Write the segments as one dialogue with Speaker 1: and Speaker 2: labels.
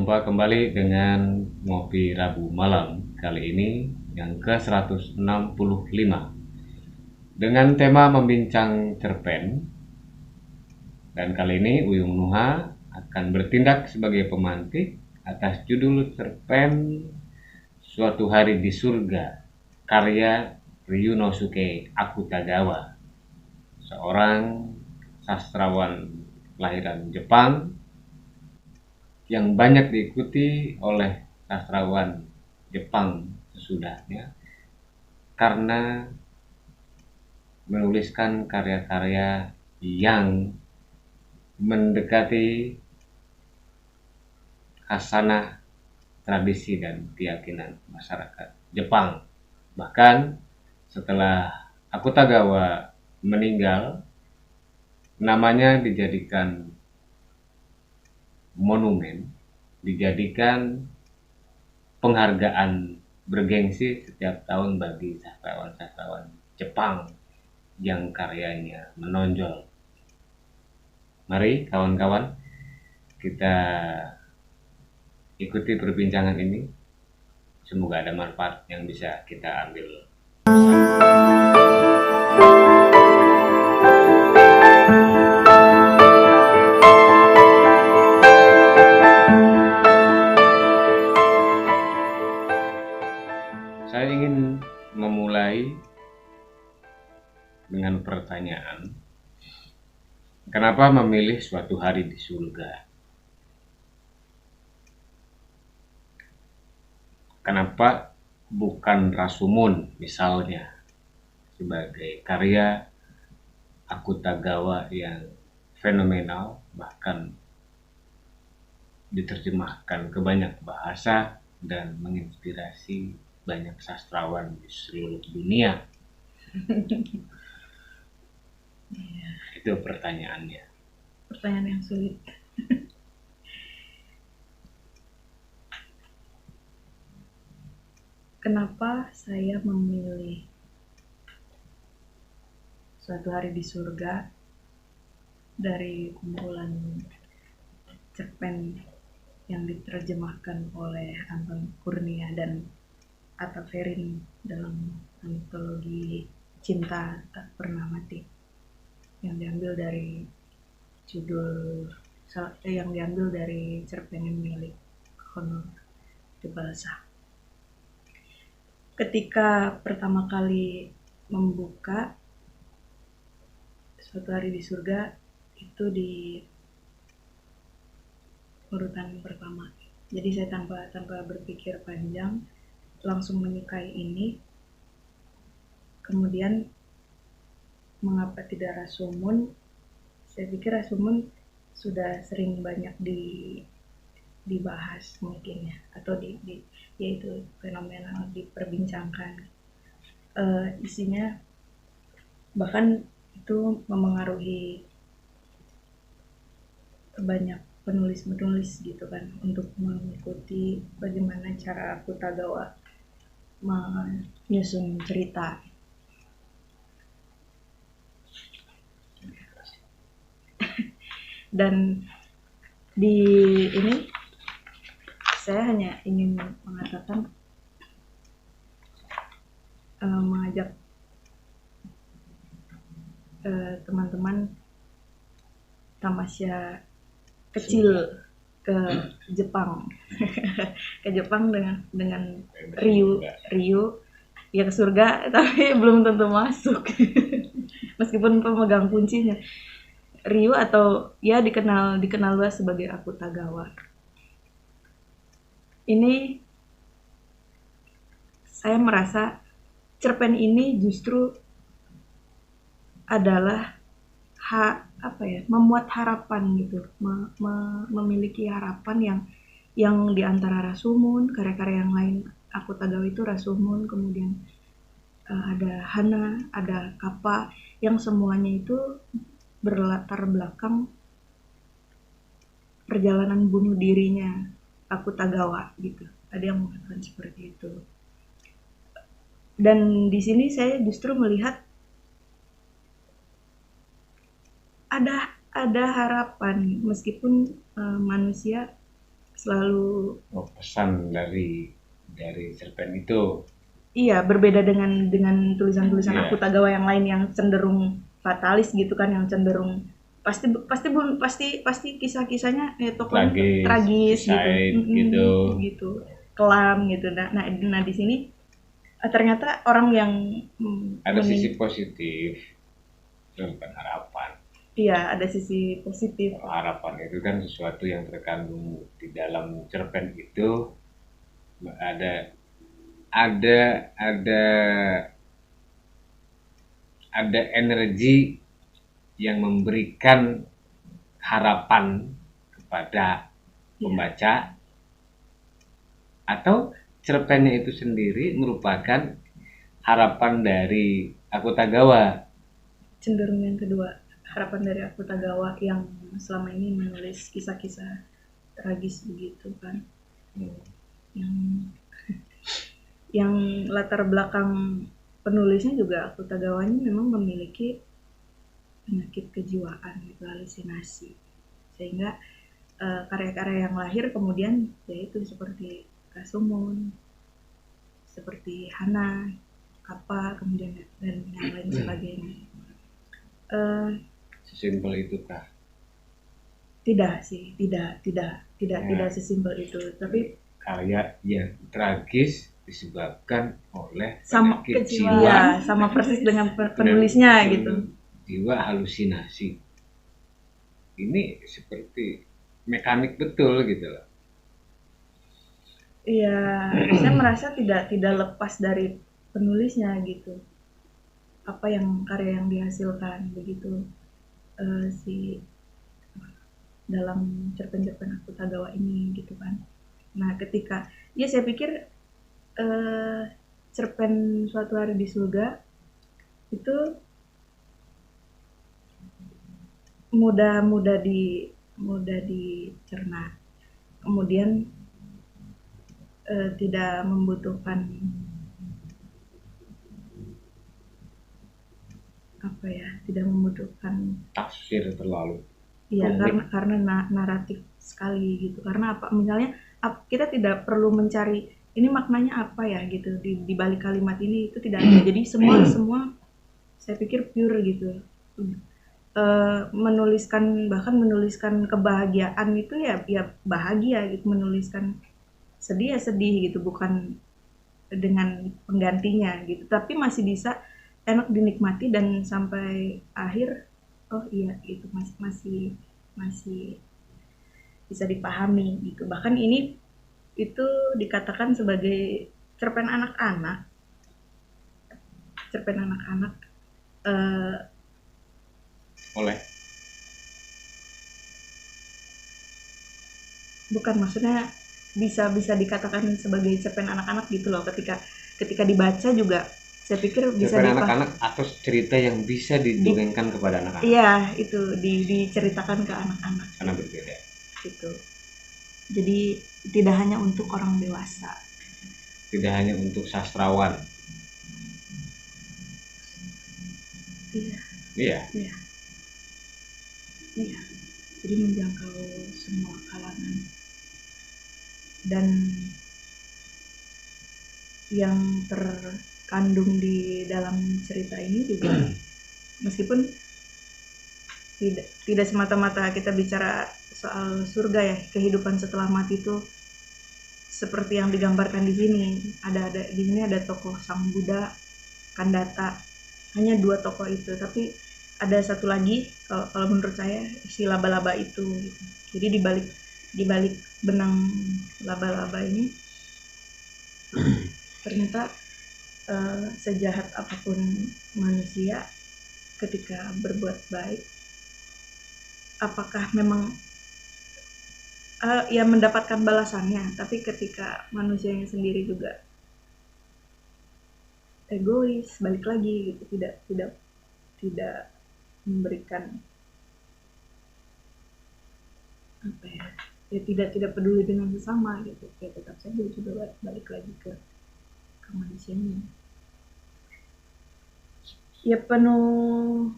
Speaker 1: Berjumpa kembali dengan Ngopi Rabu Malam, kali ini yang ke-165 dengan tema membincang cerpen. Dan kali ini Uyung Nuha akan bertindak sebagai pemantik atas judul cerpen Suatu Hari di Surga, karya Ryunosuke Akutagawa, seorang sastrawan kelahiran Jepang yang banyak diikuti oleh sastrawan Jepang sesudahnya karena menuliskan karya-karya yang mendekati khasanah, tradisi, dan keyakinan masyarakat Jepang. Bahkan setelah Akutagawa meninggal, namanya dijadikan monumen, dijadikan penghargaan bergengsi setiap tahun bagi sastrawan-sastrawan Jepang yang karyanya menonjol. Mari kawan-kawan kita ikuti perbincangan ini. Semoga ada manfaat yang bisa kita ambil. Saya ingin memulai dengan pertanyaan, kenapa memilih Suatu Hari di Surga? Kenapa bukan Rashomon misalnya, sebagai karya Akutagawa yang fenomenal, bahkan diterjemahkan ke banyak bahasa dan menginspirasi banyak sastrawan di seluruh dunia? Itu pertanyaannya.
Speaker 2: Pertanyaan yang sulit. Kenapa saya memilih Suatu Hari di Surga dari kumpulan cerpen yang diterjemahkan oleh Anton Kurnia dan Atta Ferin dalam antologi Cinta Tak Pernah Mati, yang diambil dari cerpen yang milik Honor de Balzac. Ketika pertama kali membuka Suatu Hari di Surga, itu di urutan pertama. Jadi saya tanpa berpikir panjang langsung menyukai ini. Kemudian mengapa tidak Rashomon? Saya pikir Rashomon sudah sering banyak dibahas mungkin ya, atau yaitu fenomenal diperbincangkan. Isinya bahkan itu memengaruhi banyak penulis gitu kan, untuk mengikuti bagaimana cara Akutagawa menyusun cerita. Dan di ini saya hanya ingin mengatakan, mengajak teman-teman tamasya kecil ke Jepang ke Jepang dengan Ryu ya, ke surga tapi belum tentu masuk meskipun pemegang kuncinya Ryu, atau ya dikenal luas sebagai Akutagawa. Ini saya merasa cerpen ini justru adalah memuat harapan gitu, memiliki harapan yang di antara Rashomon, karya-karya yang lain Akutagawa itu Rashomon, kemudian ada Hana, ada Kappa, yang semuanya itu berlatar belakang perjalanan bunuh dirinya Akutagawa gitu. Ada yang mengatakan seperti itu. Dan di sini saya justru melihat ada harapan, meskipun manusia selalu.
Speaker 1: Oh, pesan dari cerpen itu.
Speaker 2: Iya, berbeda dengan tulisan-tulisan
Speaker 1: Iya.
Speaker 2: Aku Tagawa yang lain yang cenderung fatalis gitu kan, yang cenderung pasti pasti pasti pasti kisah-kisahnya tokohnya tragis gitu.
Speaker 1: suicide gitu.
Speaker 2: Gitu. Kelam gitu. Nah di sini ternyata orang yang
Speaker 1: Ada sisi positif, bukan harapan.
Speaker 2: iya, ada sisi positif.
Speaker 1: Harapan itu kan sesuatu yang terkandung di dalam cerpen itu, ada ada ada ada energi yang memberikan harapan kepada pembaca, atau cerpennya itu sendiri merupakan harapan dari Aku Tagawa.
Speaker 2: Cenderung yang kedua, harapan dari Aku Tagawa yang selama ini menulis kisah-kisah tragis begitu kan. Yang yang latar belakang penulisnya juga Aku Tagawanya memang memiliki penyakit kejiwaan gitu, halusinasi, sehingga karya-karya yang lahir kemudian yaitu seperti Rasumun, seperti Hana, apa kemudian dan yang lain sebagainya.
Speaker 1: Sesimpel itu kah?
Speaker 2: Tidak sih, tidak sesimpel itu, tapi
Speaker 1: karya yang tragis disebabkan oleh
Speaker 2: sama
Speaker 1: penyakit
Speaker 2: jiwa,
Speaker 1: jiwa,
Speaker 2: sama persis dengan penulisnya gitu.
Speaker 1: Jiwa halusinasi. Ini seperti mekanik betul gitu loh.
Speaker 2: Iya, saya merasa tidak lepas dari penulisnya gitu. Apa yang karya yang dihasilkan begitu si dalam cerpen-cerpen Aku Tagawa ini gitu kan. Nah, ketika ya saya pikir cerpen Suatu Hari di Surga itu mudah dicerna, kemudian tidak membutuhkan apa ya, tidak membutuhkan
Speaker 1: tafsir terlalu.
Speaker 2: Iya, karena naratif sekali gitu. Karena apa? Misalnya kita tidak perlu mencari ini maknanya apa ya gitu di balik kalimat ini, itu tidak ada. Jadi semua saya pikir pure gitu. Bahkan menuliskan kebahagiaan itu ya bahagia gitu, menuliskan sedih ya sedih gitu, bukan dengan penggantinya gitu, tapi masih bisa enak dinikmati dan sampai akhir oh iya itu masih bisa dipahami gitu. Bahkan ini itu dikatakan sebagai cerpen anak-anak
Speaker 1: oleh
Speaker 2: bukan, maksudnya bisa dikatakan sebagai cerpen anak-anak gitu loh, ketika dibaca juga saya pikir bisa
Speaker 1: cerpen anak-anak atau cerita yang bisa didongengkan kepada anak-anak.
Speaker 2: Iya, itu diceritakan ke anak-anak.
Speaker 1: Karena berbeda.
Speaker 2: Gitu. Jadi tidak hanya untuk orang dewasa.
Speaker 1: Tidak hanya untuk sastrawan.
Speaker 2: Iya.
Speaker 1: Iya.
Speaker 2: Iya. Iya. Jadi menjangkau semua kalangan. Dan yang terkandung di dalam cerita ini juga meskipun tidak semata-mata kita bicara soal surga ya, kehidupan setelah mati itu seperti yang digambarkan di sini. Di sini ada tokoh Sang Buddha, Kandata, hanya 2 tokoh itu, tapi ada satu lagi kalau menurut saya si laba-laba itu gitu. Jadi di balik benang laba-laba ini ternyata sejahat apapun manusia ketika berbuat baik, apakah memang ya mendapatkan balasannya, tapi ketika manusianya sendiri juga egois, balik lagi gitu, tidak memberikan apa ya tidak peduli dengan sesama gitu, ya tetap saja juga balik lagi ke manusianya. Ya penuh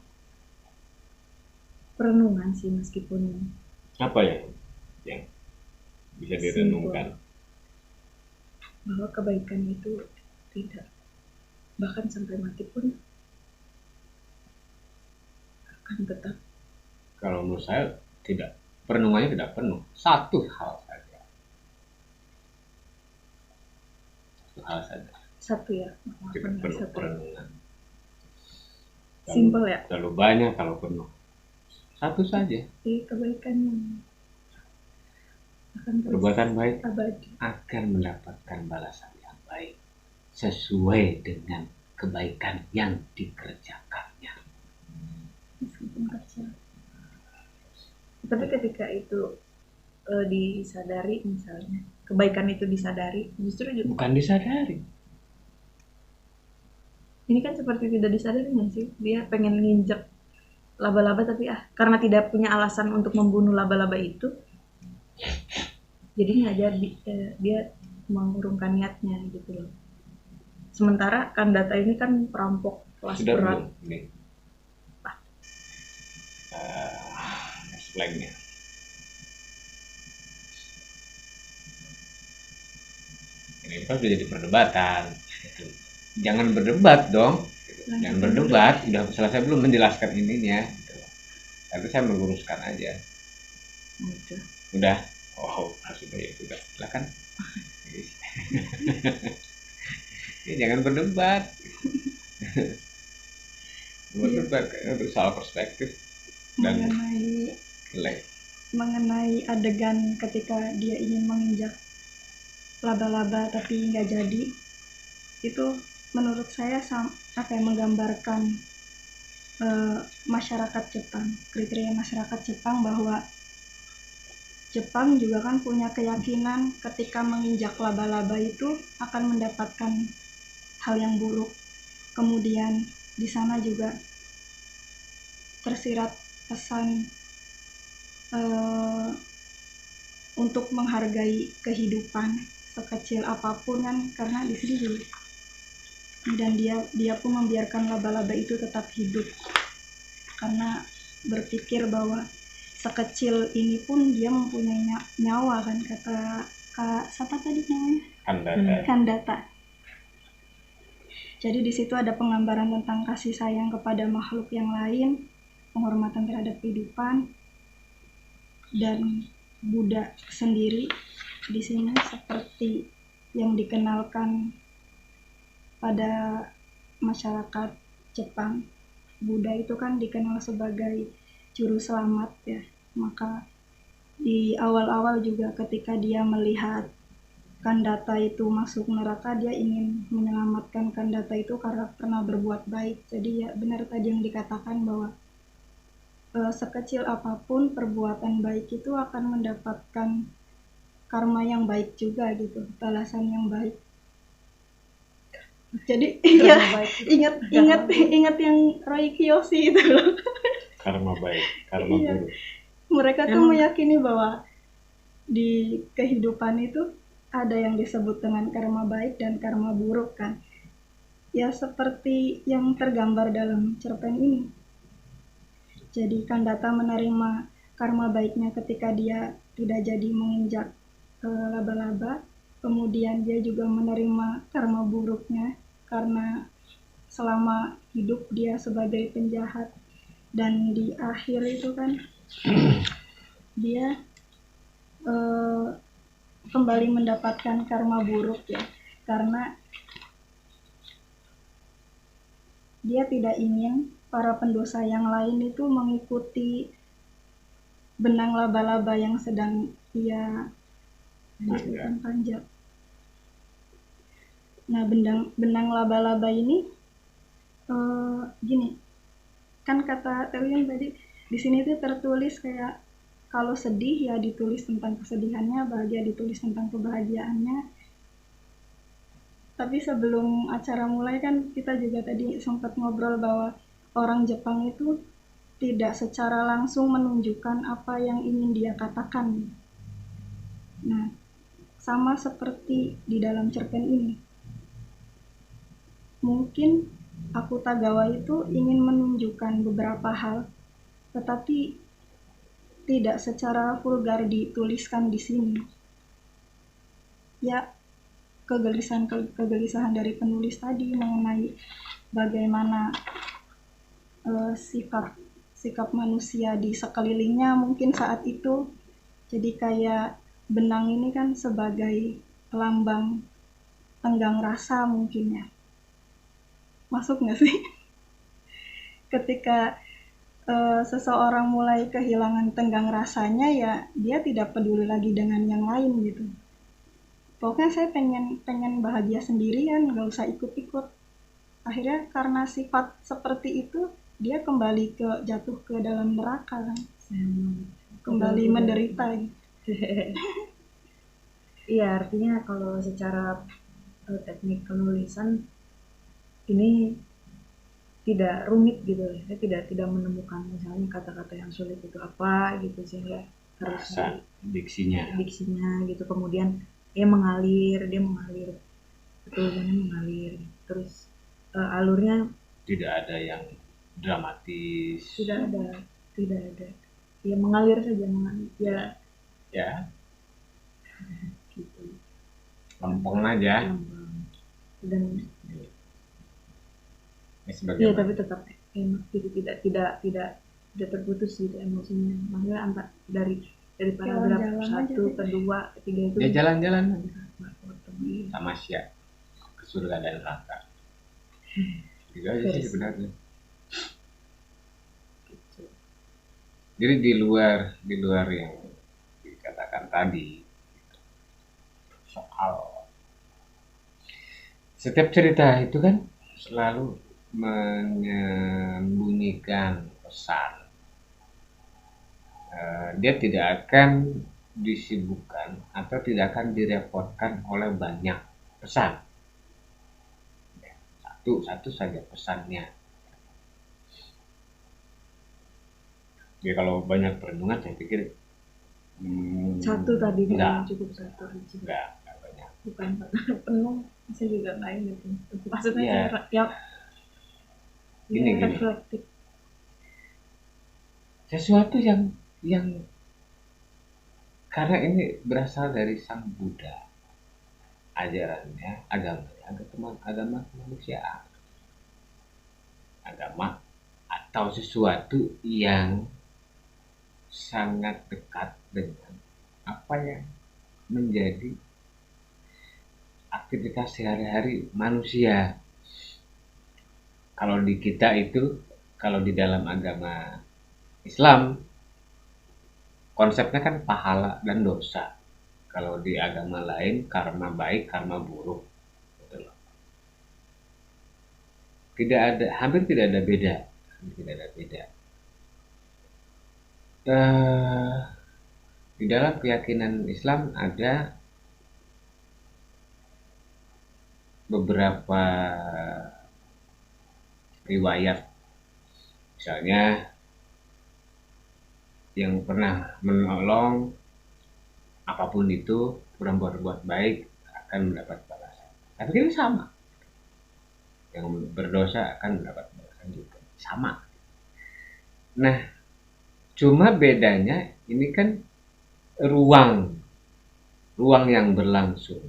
Speaker 2: perenungan sih, meskipun
Speaker 1: apa ya yang bisa
Speaker 2: Simpel.
Speaker 1: direnungkan.
Speaker 2: Bahwa kebaikan itu tidak, bahkan sampai mati pun akan tetap.
Speaker 1: Kalau menurut saya tidak, perenungannya tidak penuh. Satu hal saja. Satu hal saja.
Speaker 2: Satu ya,
Speaker 1: Tidak penuh
Speaker 2: satu.
Speaker 1: perenungan.
Speaker 2: Simpel ya.
Speaker 1: Terlalu banyak kalau penuh. Satu saja.
Speaker 2: Kebaikan yang akan
Speaker 1: Perbuatan baik
Speaker 2: abadi.
Speaker 1: akan mendapatkan balasan yang baik sesuai dengan kebaikan yang dikerjakannya.
Speaker 2: Meskipun kecil. Tapi ketika itu disadari, misalnya kebaikan itu disadari, justru
Speaker 1: bukan disadari.
Speaker 2: Ini kan seperti tidak disadari nggak sih? Dia pengen nginjek laba-laba tapi karena tidak punya alasan untuk membunuh laba-laba itu, jadi nggak jadi. Dia mengurungkan niatnya gitu loh. Sementara Kandata ini kan perampok kelas
Speaker 1: Sudah
Speaker 2: berat.
Speaker 1: belum ini explain-nya. Ini kan sudah jadi perdebatan. Jangan berdebat dong. Jangan berdebat. Udah selesai belum menjelaskan ininya. Tapi saya meluruskan aja. Udah. Oh, sudah ya sudah. Silakan. Ya, jangan berdebat. Berdebat untuk soal perspektif dan
Speaker 2: mengenai adegan ketika dia ingin menginjak laba-laba tapi nggak jadi, itu menurut saya menggambarkan masyarakat Jepang, kriteria masyarakat Jepang, bahwa Jepang juga kan punya keyakinan ketika menginjak laba-laba itu akan mendapatkan hal yang buruk. Kemudian di sana juga tersirat pesan untuk menghargai kehidupan sekecil apapun kan, karena di sini juga, dan dia pun membiarkan laba-laba itu tetap hidup karena berpikir bahwa sekecil ini pun dia mempunyai nyawa kan, kata Kak siapa tadi namanya? Kandata. Jadi di situ ada penggambaran tentang kasih sayang kepada makhluk yang lain, penghormatan terhadap kehidupan, dan Buddha sendiri di sini seperti yang dikenalkan pada masyarakat Jepang. Buddha itu kan dikenal sebagai juru selamat ya. Maka di awal-awal juga ketika dia melihat Kandata itu masuk neraka, dia ingin menyelamatkan Kandata itu karena pernah berbuat baik. Jadi ya benar tadi yang dikatakan bahwa sekecil apapun perbuatan baik itu akan mendapatkan karma yang baik juga gitu, balasan yang baik. Jadi ya ingat yang Roy Kiyoshi itu loh.
Speaker 1: Karma baik, karma buruk.
Speaker 2: Mereka tuh meyakini bahwa di kehidupan itu ada yang disebut dengan karma baik dan karma buruk kan. Ya seperti yang tergambar dalam cerpen ini. Jadi Kandata menerima karma baiknya ketika dia tidak jadi menginjak laba-laba. Kemudian dia juga menerima karma buruknya karena selama hidup dia sebagai penjahat. Dan di akhir itu kan dia kembali mendapatkan karma buruk ya, karena dia tidak ingin para pendosa yang lain itu mengikuti benang laba-laba yang sedang ia panjat. Nah, benang laba-laba ini gini, kan kata Tewin tadi di sini tuh tertulis kayak kalau sedih ya ditulis tentang kesedihannya, bahagia ditulis tentang kebahagiaannya. Tapi sebelum acara mulai kan kita juga tadi sempat ngobrol bahwa orang Jepang itu tidak secara langsung menunjukkan apa yang ingin dia katakan. Nah, sama seperti di dalam cerpen ini. Mungkin Akutagawa itu ingin menunjukkan beberapa hal, tetapi tidak secara vulgar dituliskan di sini.
Speaker 3: ya kegelisahan dari penulis tadi mengenai bagaimana sikap sikap manusia di sekelilingnya mungkin saat itu. Jadi kayak benang ini kan sebagai lambang tenggang rasa mungkin ya. Masuk nggak sih? Ketika seseorang mulai kehilangan tenggang rasanya, ya dia tidak peduli lagi dengan yang lain gitu. Pokoknya saya pengen bahagia sendirian, nggak usah ikut-ikut. Akhirnya karena sifat seperti itu, dia kembali jatuh ke dalam neraka kan. Kembali menderita gitu.
Speaker 2: Iya, artinya kalau secara teknik penulisan ini tidak rumit gitu ya. Saya tidak menemukan misalnya kata-kata yang sulit itu apa gitu, sehingga harus diksinya gitu. Kemudian dia mengalir tulisannya mengalir. Terus alurnya
Speaker 1: tidak ada yang dramatis.
Speaker 2: Tidak ada. Ya mengalir saja,
Speaker 1: Ya.
Speaker 2: Gitu.
Speaker 1: Lempeng aja.
Speaker 2: Dan
Speaker 1: iya,
Speaker 2: tapi tetap enak gitu, tidak terputus gitu emosinya. Maksudnya dari paragraf 1 ke 2 ke 3 itu
Speaker 1: ya jalan-jalan tamasya ke surga dan neraka. Gitu aja sih sebenarnya. Gitu. Jadi di luar yang dikatakan tadi soal setiap cerita itu kan selalu menyembunyikan pesan. Dia tidak akan disibukkan atau tidak akan direpotkan oleh banyak pesan. Satu saja pesannya. Ya kalau banyak perenungan saya pikir
Speaker 2: satu tadi cukup satu aja.
Speaker 1: Enggak banyak.
Speaker 2: Bukan penuh, saya juga lain gitu. Maksudnya gini. Reflektif.
Speaker 1: Sesuatu yang karena ini berasal dari Sang Buddha, ajarannya, agama kemanusiaan, agama atau sesuatu yang sangat dekat dengan apa yang menjadi aktivitas sehari-hari manusia. Kalau di kita itu, kalau di dalam agama Islam konsepnya kan pahala dan dosa. Kalau di agama lain karma baik, karma buruk. Betul. Hampir tidak ada beda. Di dalam keyakinan Islam ada beberapa riwayat, misalnya yang pernah menolong apapun itu, berbuat baik akan mendapat balasan. Tapi ini sama, yang berdosa akan mendapat balasan juga sama. Nah, cuma bedanya ini kan ruang yang berlangsung.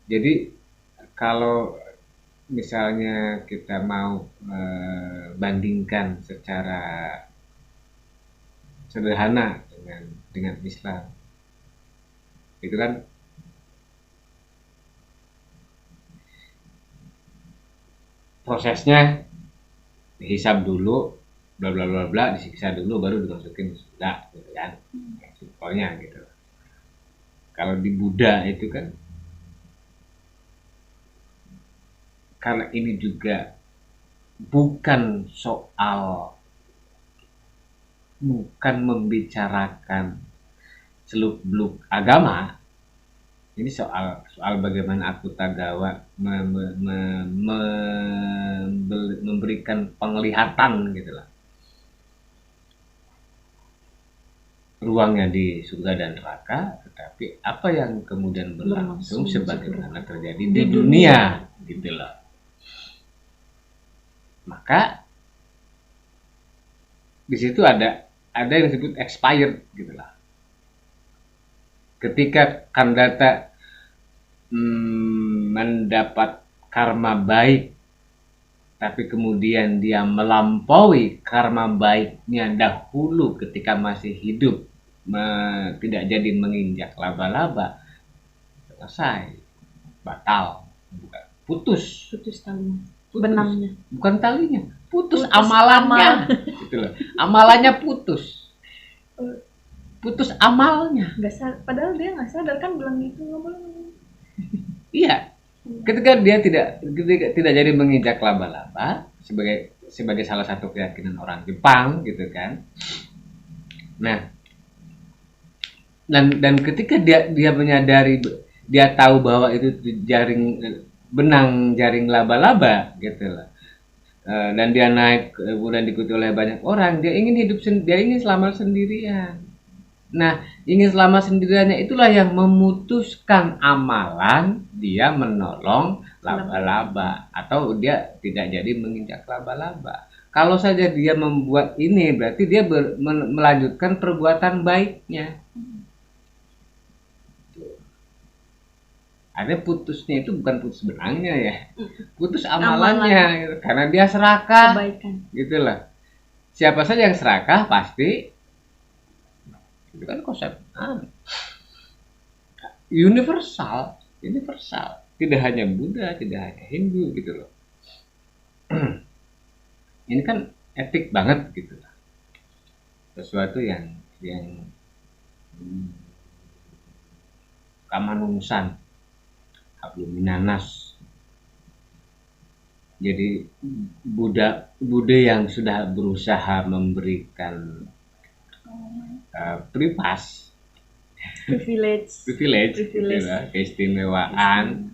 Speaker 1: Jadi kalau misalnya kita mau bandingkan secara sederhana dengan Islam, itu kan prosesnya dihisab dulu, bla bla bla bla, disiksa dulu baru dimasukin surga, gitu kan? Simpelnya gitu. Kalau di Buddha itu kan, karena ini juga bukan membicarakan seluk-beluk agama, ini soal bagaimana aku Tagawa memberikan penglihatan gitulah, ruangnya di surga dan neraka, tetapi apa yang kemudian berlangsung sebagaimana terjadi di dunia gitulah. Maka di situ ada yang disebut expired gitulah. ketika Kandata mendapat karma baik, tapi kemudian dia melampaui karma baiknya dahulu ketika masih hidup, tidak jadi menginjak laba-laba, selesai, batal, bukan putus
Speaker 2: talinya,
Speaker 1: putus.
Speaker 2: benangnya,
Speaker 1: Bukan talinya, putus
Speaker 2: Putus
Speaker 1: amalannya, gitu loh. Amalannya putus amalnya.
Speaker 2: padahal dia nggak sadar kan bilang gitu, nggak boleh.
Speaker 1: Iya, ketika dia tidak jadi menginjak laba-laba sebagai salah satu keyakinan orang Jepang, gitu kan. Nah, dan ketika dia menyadari, dia tahu bahwa itu benang jaring laba-laba, gitu lah. Dan dia naik, kemudian diikuti oleh banyak orang. Dia ingin selamat sendirian. Nah, ingin selamat sendiriannya itulah yang memutuskan amalan dia menolong laba-laba, atau dia tidak jadi menginjak laba-laba. Kalau saja dia membuat ini, berarti dia melanjutkan perbuatan baiknya. Ada putusnya itu bukan putus benangnya ya, putus amalannya, gitu. Karena dia serakah,
Speaker 2: Kebaikan.
Speaker 1: Gitulah. Siapa saja yang serakah pasti, itu kan konsep universal, tidak hanya Buddha, tidak hanya Hindu, gitu loh. Ini kan etik banget, gitu lah. Sesuatu yang kamanungsan, habluminanas. Jadi Buddha yang sudah berusaha memberikan privilege, gitu lah, keistimewaan.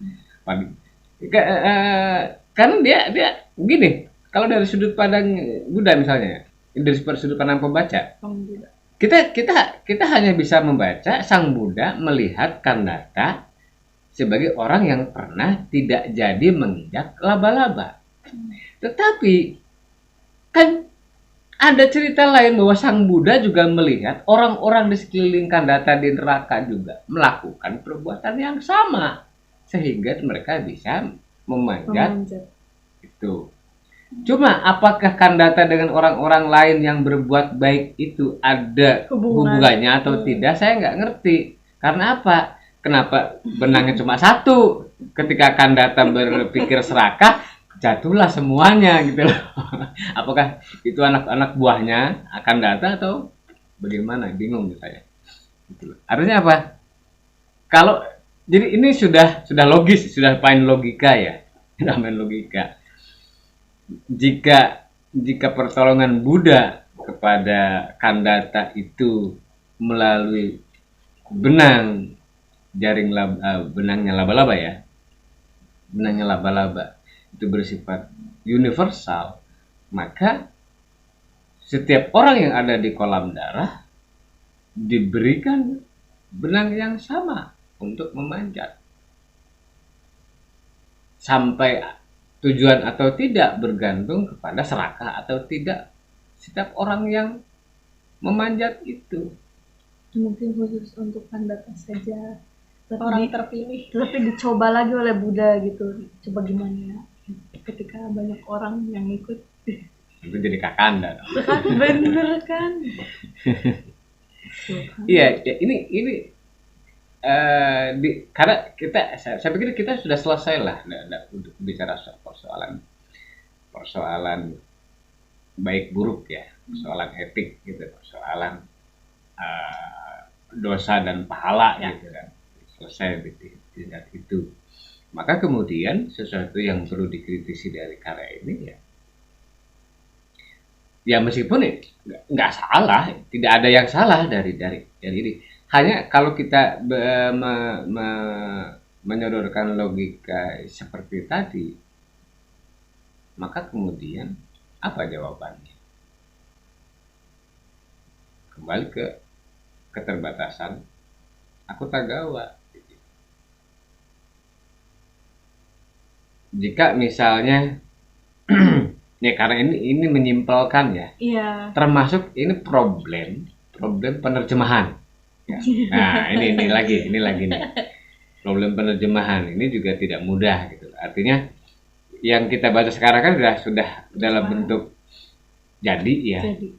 Speaker 1: Karena dia gini, kalau dari sudut pandang Buddha misalnya, dari sudut pandang pembaca, kita hanya bisa membaca Sang Buddha melihat Kandata sebagai orang yang pernah tidak jadi menginjak laba-laba. Tetapi kan ada cerita lain bahwa Sang Buddha juga melihat orang-orang di sekeliling Kandata di neraka juga melakukan perbuatan yang sama, sehingga mereka bisa memanjat. Itu. Cuma apakah Kandata dengan orang-orang lain yang berbuat baik itu ada hubungannya atau tidak, saya nggak ngerti. Karena apa? Kenapa benangnya cuma satu? Ketika Kandata berpikir serakah, jatuhlah semuanya, gitu loh. Apakah itu anak-anak buahnya Kandata atau bagaimana? Bingung saya. Gitu loh. Artinya apa? Kalau jadi ini sudah logis, sudah main logika ya. Sudah main logika. Jika pertolongan Buddha kepada Kandata itu melalui benangnya laba-laba ya, benangnya laba-laba itu bersifat universal, maka setiap orang yang ada di kolam darah diberikan benang yang sama untuk memanjat. Sampai tujuan atau tidak bergantung kepada serakah atau tidak setiap orang yang memanjat itu.
Speaker 2: Mungkin khusus untuk Kandata saja,
Speaker 3: orang terpilih.
Speaker 2: Tapi dicoba lagi oleh Buddha gitu. Coba gimana ya? Ketika banyak orang yang ikut,
Speaker 1: itu jadi kakanda.
Speaker 2: Bener kan?
Speaker 1: Iya, ini karena saya pikir kita sudah selesai lah untuk bicara soal persoalan baik buruk ya, persoalan etik gitu, persoalan dosa dan pahala gitu kan, selesai di tingkat itu. Maka kemudian sesuatu yang perlu dikritisi dari karya ini ya meskipun nggak salah, tidak ada yang salah dari ini. Hanya kalau kita menyodorkan logika seperti tadi, maka kemudian apa jawabannya? Kembali ke keterbatasan Akutagawa. Jika misalnya ya karena ini menyimpelkan ya.
Speaker 2: Iya.
Speaker 1: Termasuk ini problem penerjemahan. Ya. Nah, ini lagi nih. Problem penerjemahan ini juga tidak mudah gitu. Artinya yang kita baca sekarang kan sudah dalam bentuk jadi ya.
Speaker 2: Jadi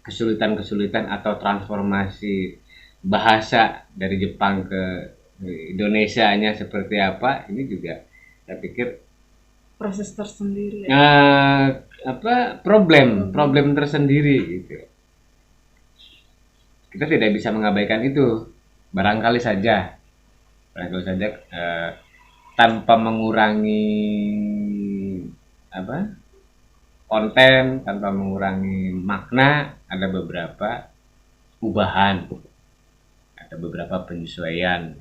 Speaker 1: Kesulitan-kesulitan atau transformasi bahasa dari Jepang ke Indonesianya seperti apa, ini juga saya pikir
Speaker 2: proses tersendiri ya.
Speaker 1: problem tersendiri gitu. Kita tidak bisa mengabaikan itu, barangkali saja tanpa mengurangi konten, tanpa mengurangi makna, ada beberapa ubahan, ada beberapa penyesuaian.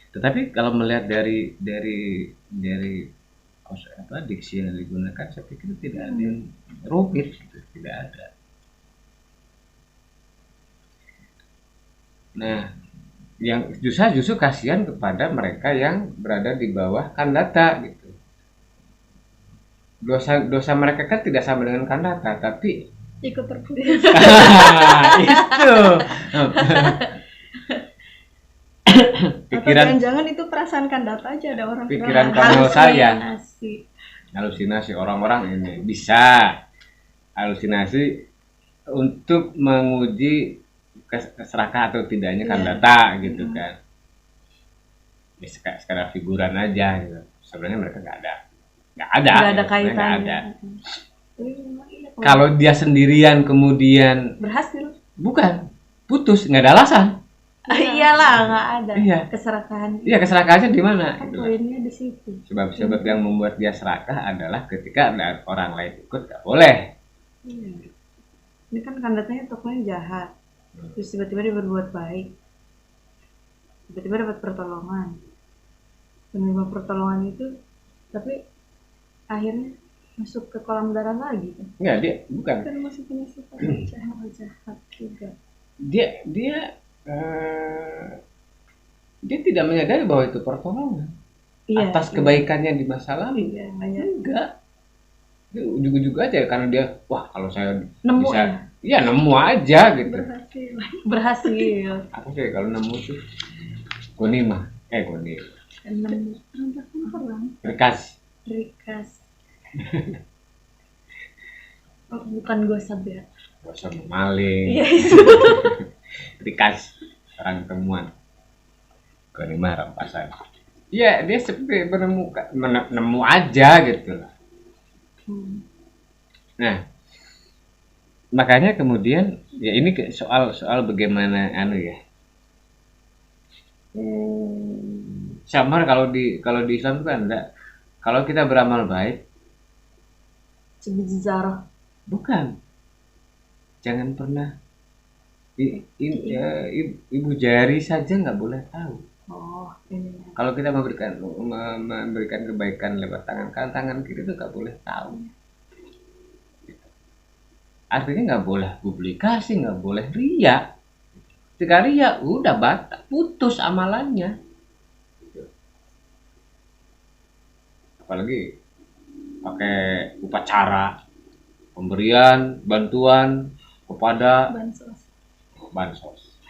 Speaker 1: Tetapi kalau melihat dari diksi yang digunakan, saya pikir tidak ada yang rumit, gitu. Tidak ada. Nah, yang justru kasihan kepada mereka yang berada di bawah Kandata gitu. Dosa mereka kan tidak sama dengan Kandata, tapi
Speaker 3: ikut terputus.
Speaker 1: itu pikiran,
Speaker 3: atau jangan itu perasaan Kandata aja, ada orang
Speaker 1: pikiran
Speaker 3: bilang,
Speaker 1: konyol saya,
Speaker 2: Halusinasi.
Speaker 1: halusinasi orang-orang ini bisa halusinasi untuk menguji keserakahan atau tidaknya Kandata gitu kan. Ya, sekedar figuran aja gitu. Sebenarnya mereka nggak ada
Speaker 2: kaitannya.
Speaker 1: Nggak ada. Kalau dia sendirian kemudian
Speaker 2: berhasil,
Speaker 1: bukan putus, nggak ada alasan.
Speaker 2: Iyalah, nggak ada.
Speaker 1: Iya.
Speaker 2: Keserakahan.
Speaker 1: Iya, keserakahannya di mana?
Speaker 2: Kan
Speaker 1: Gitu.
Speaker 2: poinnya di situ.
Speaker 1: Sebab yang membuat dia serakah adalah ketika ada orang lain ikut, nggak boleh.
Speaker 2: Iya. Ini kan Kandatanya tokohnya jahat, terus tiba-tiba dia berbuat baik, tiba-tiba dapat pertolongan, menerima pertolongan itu, tapi akhirnya masuk ke kolam darah lagi kan?
Speaker 1: Enggak, dia bukan.
Speaker 3: kan masih punya sifat jahat juga.
Speaker 1: Dia tidak menyadari bahwa itu pertolongan atas kebaikannya di masa lalu.
Speaker 2: Iya.
Speaker 1: Enggak. Dia ujung-ujung aja karena dia, wah kalau saya
Speaker 2: Nemu
Speaker 1: bisa, ya nemu aja gitu.
Speaker 2: berhasil.
Speaker 1: Apa sih kalau nemu tuh? Gonima.
Speaker 2: Nemu.
Speaker 1: Rikas.
Speaker 2: Oh, bukan gosip ya.
Speaker 1: Gosip maling.
Speaker 2: Iya itu.
Speaker 1: Rikas, orang temuan. Gonima rampasan. Iya, dia seperti nemu aja gitu lah. Nah, makanya kemudian ya ini soal bagaimana Samar kalau di Islam itu kan enggak. Kalau kita beramal baik,
Speaker 2: sejarah.
Speaker 1: Bukan. Jangan pernah ibu jari saja nggak boleh tahu.
Speaker 2: Oh, ini.
Speaker 1: Kalau kita memberikan kebaikan lewat tangan kiri itu nggak boleh tahu. Artinya nggak boleh publikasi, nggak boleh riya. Ketika riya udah putus amalannya. Apalagi pakai upacara pemberian bantuan kepada bansos.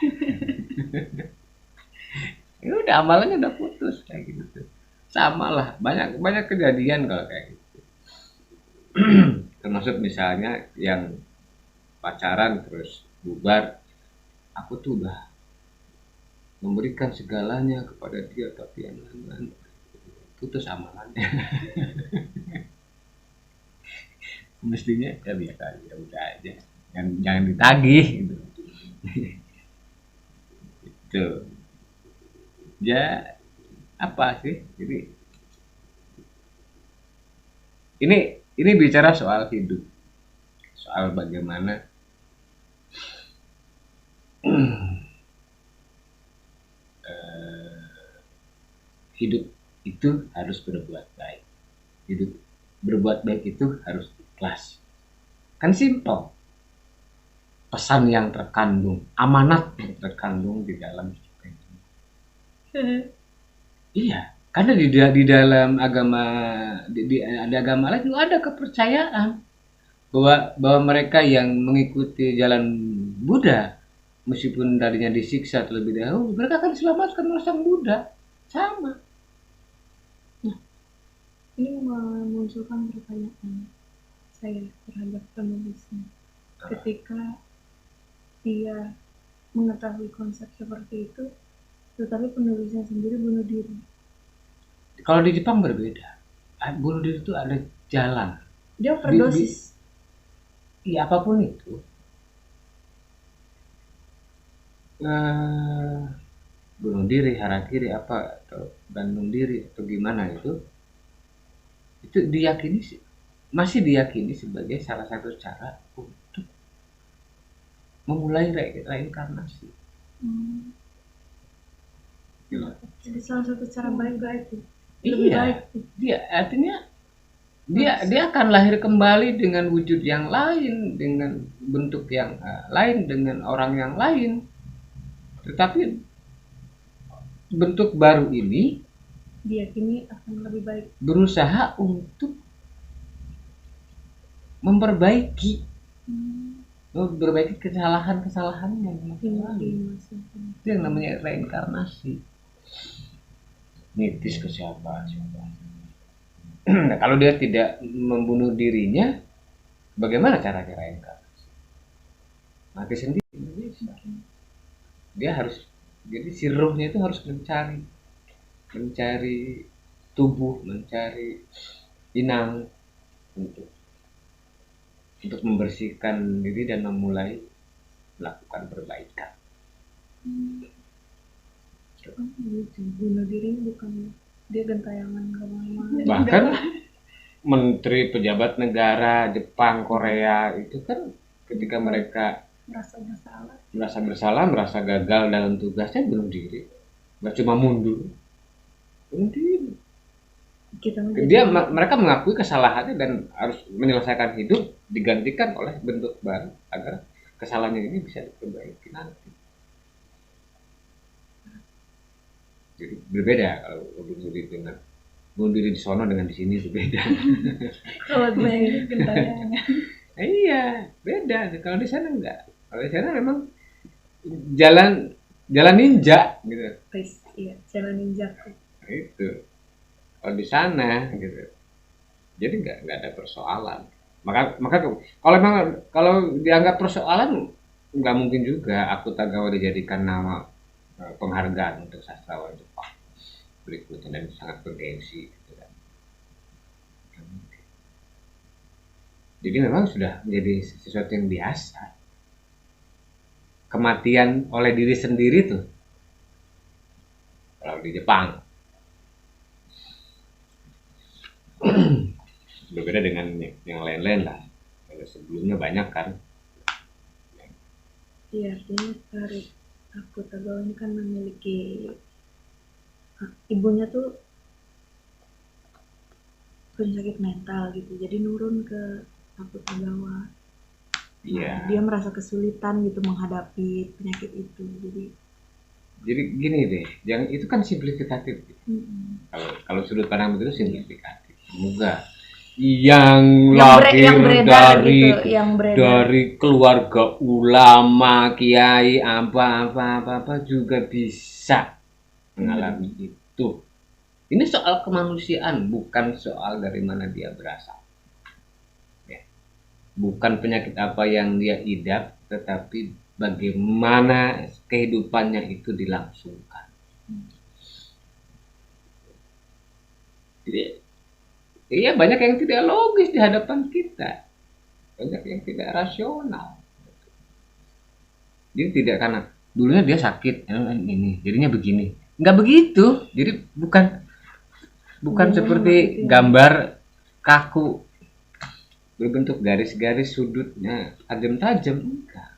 Speaker 1: Ya udah amalannya udah putus kayak gitu. Sama lah, banyak kejadian kalau kayak gitu. Termasuk misalnya yang pacaran terus bubar, aku tuh udah memberikan segalanya kepada dia tapi yang lain putus amalannya. Mestinya ya biasa aja, udah aja, jangan ditagih gitu. Itu ya apa sih, jadi ini bicara soal hidup, soal bagaimana hidup itu harus berbuat baik. Hidup berbuat baik itu harus ikhlas. Kan simpel. Pesan yang terkandung, amanat yang terkandung di dalam hidup itu. Iya, karena di dalam agama di agama lain juga ada kepercayaan bahwa mereka yang mengikuti jalan Buddha meskipun tadinya disiksa terlebih dahulu, mereka akan diselamatkan oleh sang Buddha. Sama.
Speaker 2: Ini memunculkan pertanyaan saya terhadap penulisnya. Ketika dia mengetahui konsep seperti itu, tetapi penulisnya sendiri bunuh diri.
Speaker 1: Kalau di Jepang berbeda. Bunuh diri itu ada jalan.
Speaker 2: Dia overdosis.
Speaker 1: Iya, apapun itu. Bunuh diri, harakiri apa, atau gantung diri atau gimana itu diyakini, masih diyakini sebagai salah satu cara untuk memulai reinkarnasi.
Speaker 2: Jadi salah satu cara baik-baik itu.
Speaker 1: Iya, dia artinya dia akan lahir kembali dengan wujud yang lain, dengan bentuk yang lain, dengan orang yang lain. Tetapi bentuk baru ini
Speaker 2: diyakini akan lebih baik.
Speaker 1: Berusaha untuk memperbaiki kesalahan-kesalahannya di masa lalu. Itu yang namanya reinkarnasi. Nitis ke siapa. Nah, kalau dia tidak membunuh dirinya, bagaimana caranya reinkarnasi? Mati sendiri bisa. Dia harus, jadi si ruhnya itu harus mencari tubuh, mencari inang untuk membersihkan diri dan memulai melakukan perbaikan.
Speaker 2: Bunuh diri bukan dia gentayangan kemana-mana.
Speaker 1: Bahkan menteri pejabat negara Jepang, Korea itu kan ketika mereka merasa bersalah, merasa gagal dalam tugasnya, bunuh diri. Nggak cuma mundur, bunuh diri. Mereka mengakui kesalahannya dan harus menyelesaikan hidup, digantikan oleh bentuk baru agar kesalahannya ini bisa diperbaiki nanti. Jadi berbeda kalau bunuh diri di sono dengan di sini berbeda.
Speaker 2: Kalau ini gentayangan.
Speaker 1: Iya, beda. Kalau di sana enggak. Kalau di sana memang jalan ninja gitu.
Speaker 2: Iya, jalan ninja.
Speaker 1: Itu. Kalau di sana gitu. Jadi enggak ada persoalan. Maka kalau dianggap persoalan, enggak mungkin juga Akutagawa dijadikan nama penghargaan untuk sastrawan Jepang berikutnya dan sangat bergengsi gitu kan. Jadi memang sudah menjadi sesuatu yang biasa. Kematian oleh diri sendiri tuh kalau di Jepang berbeda dengan yang lain-lain lah. Kalau sebelumnya banyak kan.
Speaker 2: Iya, artinya Akutagawa ini kan memiliki ibunya tuh penyakit mental gitu, jadi nurun ke Akutagawa.
Speaker 1: Iya.
Speaker 2: Dia merasa kesulitan gitu menghadapi penyakit itu.
Speaker 1: Jadi gini deh, yang itu kan simplifikatif. Kalau sudut pandang begitu simplifikatif. Semoga yang lahir dari keluarga ulama, kiai, apa juga bisa mengalami itu. Ini soal kemanusiaan, bukan soal dari mana dia berasal. Ya. Bukan penyakit apa yang dia idap, tetapi bagaimana kehidupannya itu dilangsungkan. Jadi iya, banyak yang tidak logis di hadapan kita, banyak yang tidak rasional. Jadi tidak karena dulunya dia sakit ini, jadinya begini. Nggak begitu. Jadi bukan seperti gambar kaku berbentuk garis-garis sudutnya tajam-tajam. Enggak.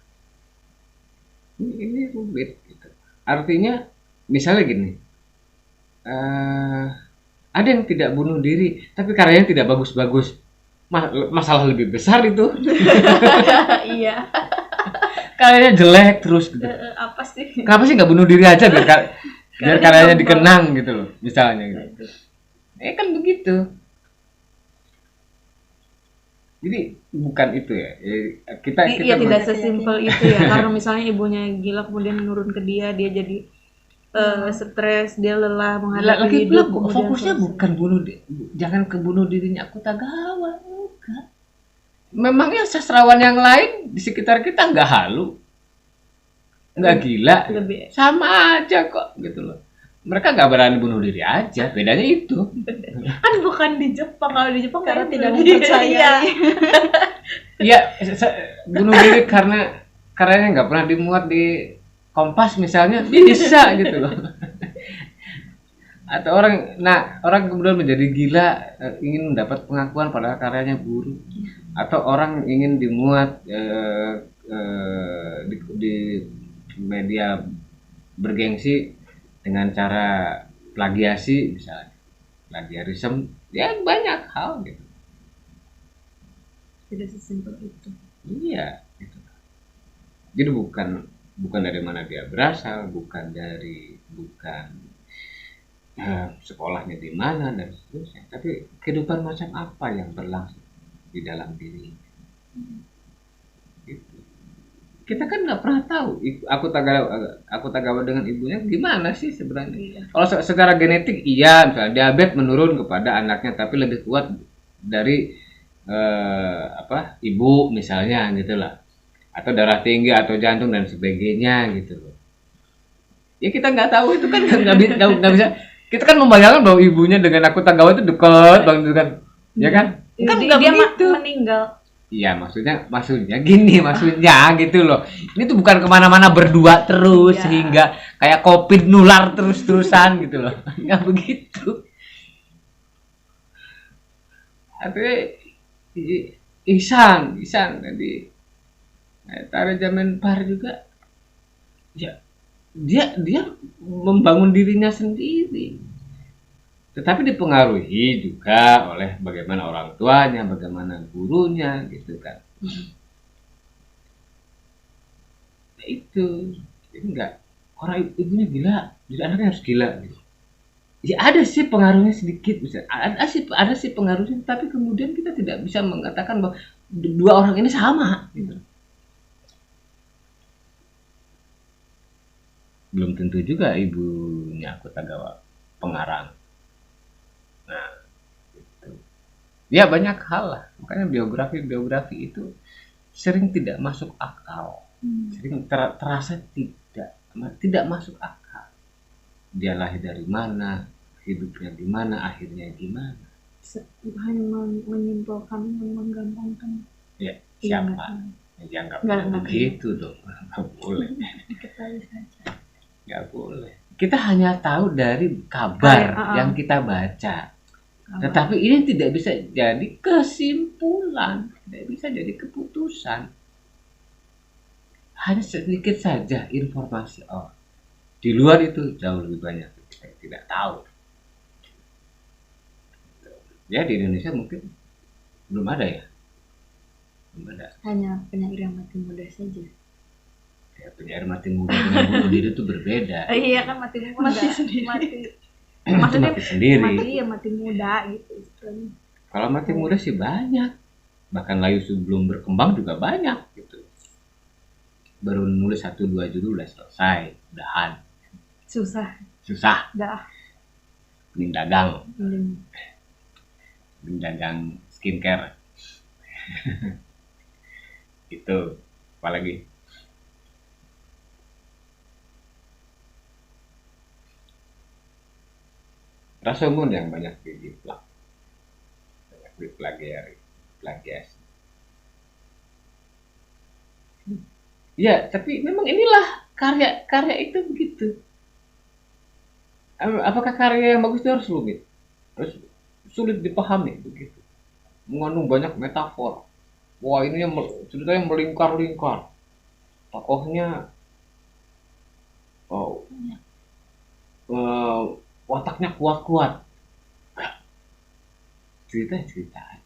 Speaker 1: Ini rumit. Gitu. Artinya, misalnya gini. Ada yang tidak bunuh diri, tapi karyanya tidak bagus-bagus. Masalah lebih besar itu.
Speaker 2: Iya.
Speaker 1: Karyanya jelek terus gitu.
Speaker 2: Apa sih?
Speaker 1: Kenapa sih nggak bunuh diri aja biar karyanya dikenang gitu loh, misalnya gitu. Kan begitu. Jadi bukan itu ya. Kita
Speaker 2: Iya, tidak
Speaker 3: Tidak
Speaker 2: sesimpel itu ya. Karena misalnya ibunya gila kemudian menurun ke dia jadi stres, dia lelah menghadapi
Speaker 1: lagi
Speaker 2: hidup,
Speaker 1: pula
Speaker 2: kemudian
Speaker 1: fokusnya
Speaker 2: selesai.
Speaker 1: bukan jangan ke bunuh dirinya Akutagawa, bukan. Memangnya sastrawan yang lain di sekitar kita nggak halu, nggak gila,
Speaker 2: Lebih
Speaker 1: sama aja kok gitu loh. Mereka nggak berani bunuh diri aja, bedanya itu.
Speaker 2: kan bukan di Jepang. Kalau di Jepang
Speaker 3: Karena
Speaker 2: kayak
Speaker 3: tidak
Speaker 2: bunuh diri.
Speaker 3: mempercayai.
Speaker 2: Iya.
Speaker 1: Ya bunuh diri karena karyanya nggak pernah dimuat di Kompas misalnya, bisa gitu loh. Atau orang kemudian menjadi gila, ingin mendapat pengakuan padahal karyanya buruk. Atau orang ingin dimuat di media bergengsi dengan cara plagiasi misalnya, plagiarisme, ya banyak hal gitu.
Speaker 2: Tidak sesimpel itu.
Speaker 1: Iya gitu. Jadi bukan dari mana dia berasal, bukan sekolahnya di mana dan seterusnya, tapi kehidupan macam apa yang berlangsung di dalam diri. Gitu. Kita kan nggak pernah tahu aku tagawa dengan ibunya gimana sih sebenarnya.
Speaker 2: Iya.
Speaker 1: Kalau secara genetik iya, misalnya diabetes menurun kepada anaknya tapi lebih kuat dari ibu misalnya gitulah, atau darah tinggi atau jantung dan sebagainya gitu loh. Ya kita nggak tahu, itu kan nggak bisa. Kita kan membayangkan bahwa ibunya dengan Akutagawa itu dekat banget gitu kan, ya kan? Kan nggak
Speaker 2: dia
Speaker 1: begitu.
Speaker 2: meninggal.
Speaker 1: Iya maksudnya gini maksudnya gitu loh. Ini tuh bukan kemana-mana berdua terus
Speaker 2: Iya.
Speaker 1: sehingga kayak COVID nular terus-terusan gitu loh. Nggak begitu. Artinya Ihsan tadi Tara Zaman Par juga, ya dia membangun dirinya sendiri, tetapi dipengaruhi juga oleh bagaimana orang tuanya, bagaimana gurunya gitu kan. Nah, itu jadi enggak orang ibunya gila jadi anaknya harus gila gitu. Ya ada sih pengaruhnya sedikit, bisa ada sih pengaruhnya, tapi kemudian kita tidak bisa mengatakan bahwa dua orang ini sama gitu. Belum tentu juga ibunya Akutagawa pengarang. Nah, gitu. Ya banyak hal lah. Makanya biografi itu sering tidak masuk akal. Sering terasa tidak masuk akal. Dia lahir dari mana, hidupnya di mana, akhirnya gimana.
Speaker 2: Hanya menyimpulkan, menggampangkan.
Speaker 1: Ya,
Speaker 2: Iya,
Speaker 1: siapa? Ya nggak
Speaker 2: Nggak,
Speaker 1: boleh
Speaker 2: nggak.
Speaker 1: begitu dong. Nggak boleh.
Speaker 2: Diketahui saja.
Speaker 1: Nggak boleh. Kita hanya tahu dari kabar yang kita baca. Tetapi ini tidak bisa jadi kesimpulan, tidak bisa jadi keputusan. Hanya sedikit saja informasi. Oh, di luar itu jauh lebih banyak kita tidak tahu. Ya di Indonesia mungkin belum ada ya. Belum ada.
Speaker 2: Hanya penyair yang mati muda saja.
Speaker 1: Ya, penyair mati muda dengan bunuh diri itu berbeda.
Speaker 2: Iya kan mati muda.
Speaker 3: Mati sendiri.
Speaker 2: Maksudnya
Speaker 1: mati sendiri.
Speaker 2: mati muda gitu.
Speaker 1: Kalau mati muda sih banyak. Bahkan Layu sebelum berkembang juga banyak gitu. Baru nulis 1-2 judul udah selesai, udahan. Susah.
Speaker 2: Dah.
Speaker 1: Mending dagang skincare. Itu apalagi Rashomon yang banyak plagiasi. Ya, tapi memang inilah karya itu begitu. Apakah karya yang bagus itu harus rumit? Harus sulit dipahami begitu. Mengandung banyak metafor. Wah, ini yang ceritanya melingkar-lingkar. Tokohnya wataknya kuat-kuat. Cerita aja.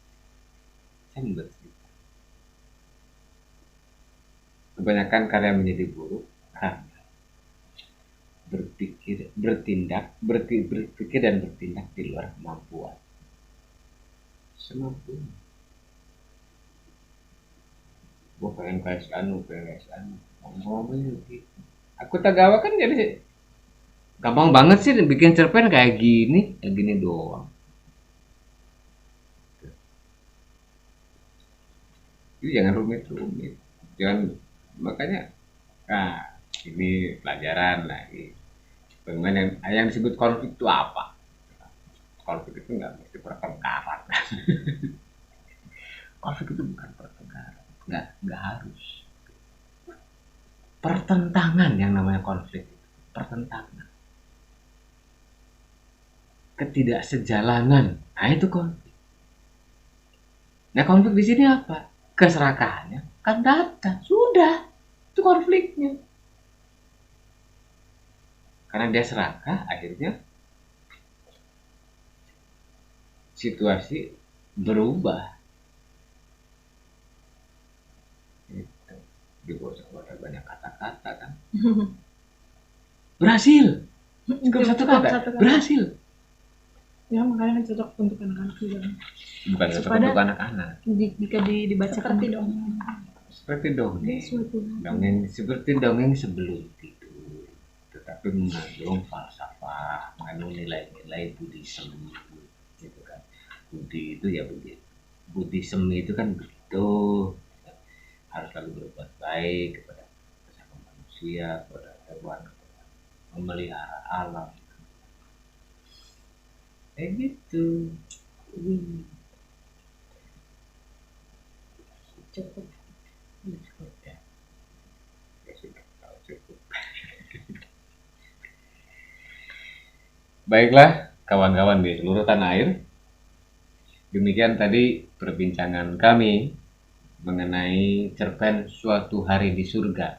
Speaker 1: Saya membuat cerita. Kebanyakan karya menjadi buruk karena berpikir dan bertindak di luar kemampuan. Semampunya. Gue pengen kayak si Anu, ngomongnya gitu. Aku Tagawa kan jadi gampang banget sih bikin cerpen kayak gini doang. Jadi jangan rumit-rumit, jangan, makanya ini pelajaran lagi. Bagaimana yang disebut konflik itu apa? Konflik itu nggak mesti pertengkaran. Konflik itu bukan pertengkaran, nggak harus. Pertentangan yang namanya konflik, pertentangan, ketidaksejalanan, nah itu konflik. Nah konflik di sini apa? Keserakahannya kan datang, sudah, itu konfliknya. Karena dia serakah, akhirnya situasi berubah. Itu dibosan-bosan banyak kata-kata kan. Berhasil. Cukup satu kata. Berhasil.
Speaker 2: Ya makanya cocok untuk anak-anak juga.
Speaker 1: Bukan cocok untuk anak-anak.
Speaker 2: Jika dibacakan
Speaker 3: Seperti dongeng.
Speaker 1: Seperti dongeng seperti dongeng sebelum tidur, tetapi mengandung falsafah, mengandung nilai-nilai Buddhisme, gitu kan. Budi itu ya begitu. Buddhisme itu kan begitu, harus selalu berbuat baik kepada sesama manusia, kepada hewan, memelihara alam. Kayak gitu. Cukup. Ya. Ya sudah, kalau cukup. Baiklah, kawan-kawan di seluruh tanah air. Demikian tadi perbincangan kami mengenai cerpen Suatu Hari di Surga,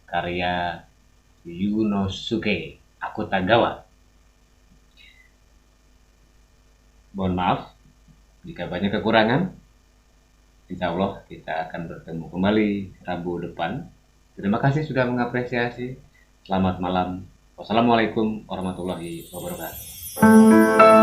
Speaker 1: karya Yunosuke Akutagawa. Mohon maaf jika banyak kekurangan. Insya Allah kita akan bertemu kembali Rabu depan. Terima kasih sudah mengapresiasi. Selamat malam. Wassalamualaikum warahmatullahi wabarakatuh.